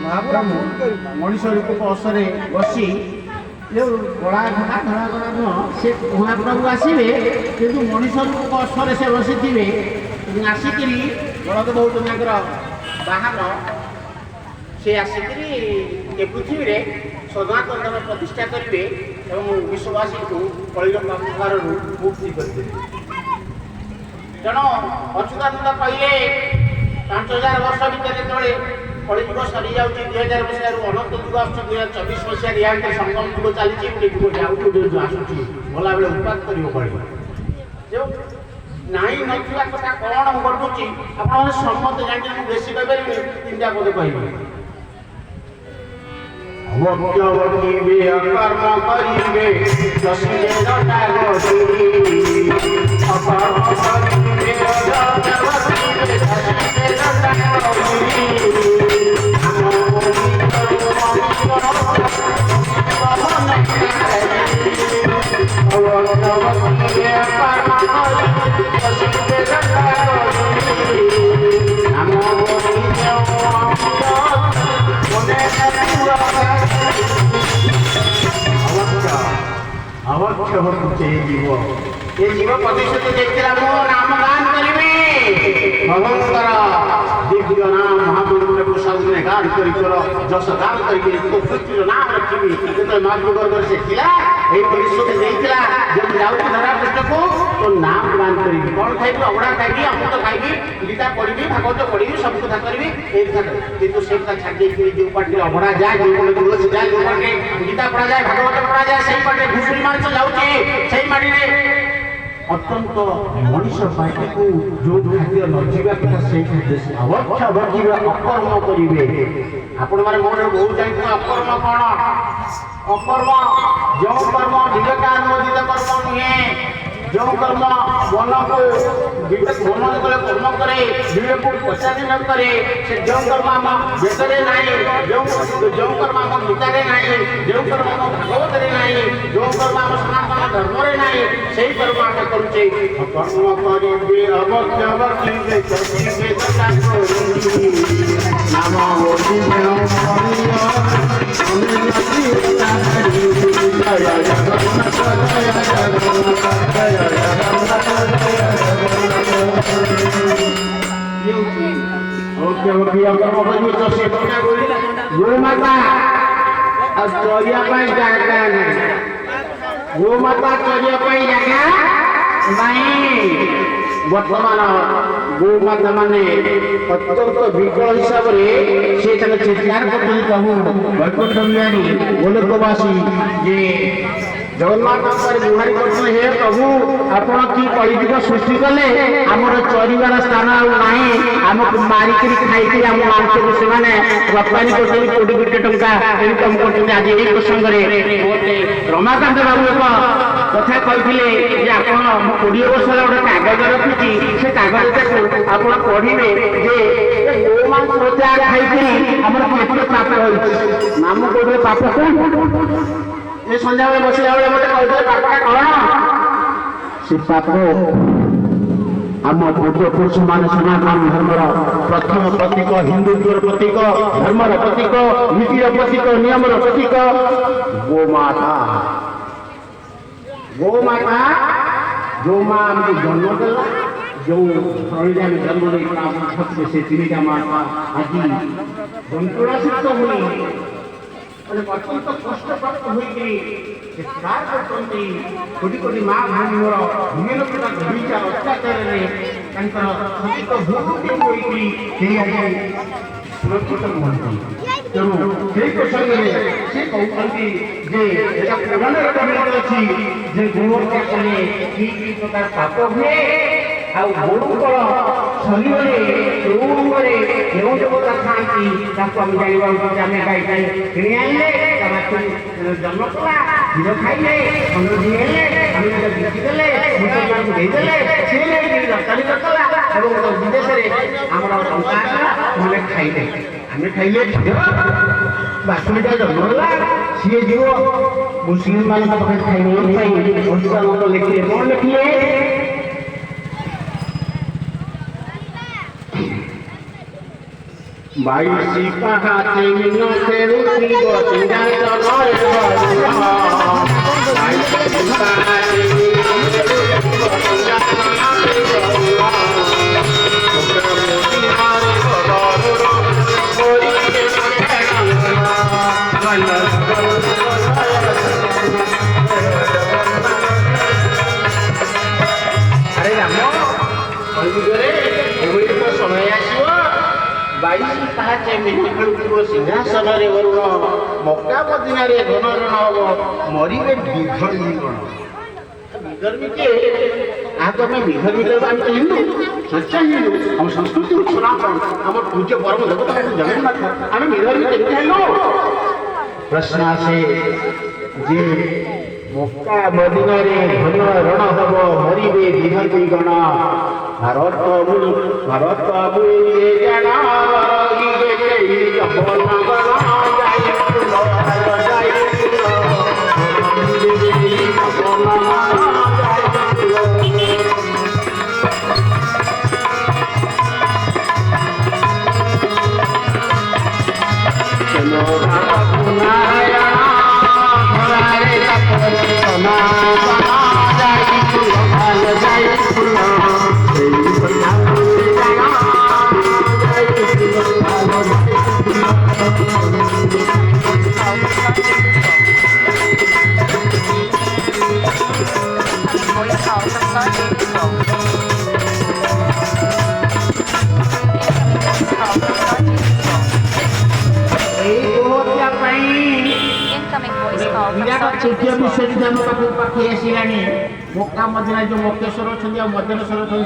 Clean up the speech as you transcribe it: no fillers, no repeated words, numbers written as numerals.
महाप्रभु मनीष रूप अवसर बसी जो गला घना धड़ा गला नुह से महाप्रभु आसवे कि मनीष रूप अवसर से बसी थे आसिक बलद बहुत बाहन से आसिक पृथ्वी में सदातंत्र प्रतिष्ठा करेंगे और विश्ववासी को कलिंगार मुक्ति करेंगे। तेणु अच्युतानंद कहले 5000 वर्ष भितर जो कलिंग सरी जाऊँगी 2000 मसीह अनंत जुग आस 2024 मसीह या संगम जुग चली आसूँ भला बेले उत्पाद कर जो नाई नथिया कथा कौन घटुची आप समस्त जानते मुझे बेसी कह 3टा पद कह कर्म करिवे दशमे अवश्य होते जीव ये जीव प्रतिशत देखते मो नाम गान करेंगे भगवंतर दिव्य नाम महामंत्र प्रसाद में गान कर जस गान करके तो पृथ्वी नाम रखी जो महाप्रभु से थिला ए प्रतिशत देखला जब जाऊ धरा पृष्ठ को तो नाम गान करी कौन खाइबी अवड़ा खाइबी अमृत खाइबी गीता पढ़ी भागवत पढ़ी सब कथा करी किंतु से छाड़ी जो पाटे अवड़ा जाए जो तुलसी जाए जो पाटे गीता पढ़ा जाए भागवत पढ़ा जाए सही पाटे घुसुरी मार जाऊँगी सही माटी अत्यंत मनीष पाटे को जो खाद्य नजीवा कथा से खाद्य अवश्य बजीवा अकर्म करेंगे आपण मैंने मोर बहुत जानते अकर्म कौन अकर्म जो कर्म विवेकानुमोदित कर्म नुहे जो कर्म मन को विवेक मन कले कर्म करे विवेक को पचारे न करे से जो कर्म आम वेदरे नहीं जो कर्म आम गीतारे नहीं जो कर्म आम भागवतरे नहीं जो कर्म आम सनातन धर्मरे नहीं सही कर्म आम करुचे कर्म करिबे अवश्य बचिबे चचिबे तथा करिबे नाम होती में करिया सुने नदी जय जय जगन्नाथ जय जगन्नाथ जय ओके ओके अगर मोबाइल तो से बना गो माता अब चोरिया पाई जागा नहीं गो माता चोरिया पाई जागा नहीं वर्तमान गो माता माने अत्यंत विकल हिसाब रे से तने चित्कार करते कहू वैकुंठ बिहारी गोलकवासी जे जगन्नाथ गुहारी करते हे प्रभु आपण की कलिजुग सृष्टि कले आमर चरिवार स्थान आमको मारिक खाई आम मांस को से रप्तानी कर 20 कोटी टंका इनकम कर आज यही प्रसंग रमाकांत बाबू एक कथा कहते आप 20 वर्ष गोटे कागज रखी से कागज आप पढ़े जे गोमांस खाई आम पेट पाप नाम कौन पाप कौन ये संध्या बेले बसला बेले मत कहते पापटा कौन से पाप आम पूर्वपुरुष मान सनातन धर्मर प्रथम प्रतीक हिंदुत्वर प्रतीक धर्मर प्रतीक नीतिर प्रतीक नियमर प्रतीक गोमाता गोमाता जो माँ आमको जन्म देला जो शरीर में जन्म नहीं से 3टा माता आज जंतुरासित हुई अत्यंत कष्ट प्राप्त होती कोटि कोटि माँ भाई मोर विभिन्न प्रकार विचार अत्याचार सचित भूमि सुरक्षित नुहति तेणु से प्रसंग में से कहते अच्छी जे गुणवत्ता कले कि प्रकार पाप हुए आुकर शरीर जो देवता था आम जानवा आम गाई गाई किणी आने जन्म कला क्षीर खाइले समृद्धि आम बिकिदेले मुसलमान को देदेले रप्तानी करला विदेश में आम टंका खाइले ଆମେ ଖାଇଲେ ବାସୁମତୀଟା ଜନ୍ମ ହେଲା ସିଏ ଯିବ ମୁସଲିମ ମାନଙ୍କ ପାଖରେ ଖାଇବ ପାଇଁ ଅର୍ଥନୀତ ଲେଖିଲେ କ'ଣ ଲେଖିଲେ ବାଇଶି ପାହାଚେ ମିନ ଖେଳୁଥିବ ସିଂହାସନରେ ବାଇଶି ପାହାଚେ ଆରେ ରାମ କଳିଯୁଗରେ ଏଭଳି ଏକ ସମୟ ଆସିବ ବାଇଶି ପାହାଚେ ମିନ ଖେଳୁଥିବ ସିଂହାସନରେ ବରୁଣ ମକ୍କା ମଦିନାରେ ଘନରଣ ହବ ମରିବେ ବିଧର୍ମୀଗଣ ବିଧର୍ମୀ କିଏ ଆଗ ଆମେ ବିଧର୍ମୀ ଆମେ ତ ହିନ୍ଦୁ ସଚ୍ଚା ହିନ୍ଦୁ ଆମ ସଂସ୍କୃତି ହେଉଛି ସନାତନ ଆମର ପୂଜ୍ୟ ପରମ ଦେବତା ଜଗନ୍ନାଥ ଆମେ ବିଧର୍ମୀ କେମିତି ହେଲୁ ପ୍ରଶ୍ନ ଆସେ ଯେ ମକ୍କା ମଦିନାରେ ଘନ ରଣ ହବ ମରିବେ ବିଧର୍ମୀଗଣ ଭାରତ ଭୂମିରେ ଜାଣ ପାଖେ ଆସିଲାଣି ମକ୍କା ମଦିନା ଯୋଉ ମକ୍କେଶ୍ୱର ଅଛନ୍ତି ଆଉ ମଦିନେଶ୍ୱର ଅଛନ୍ତି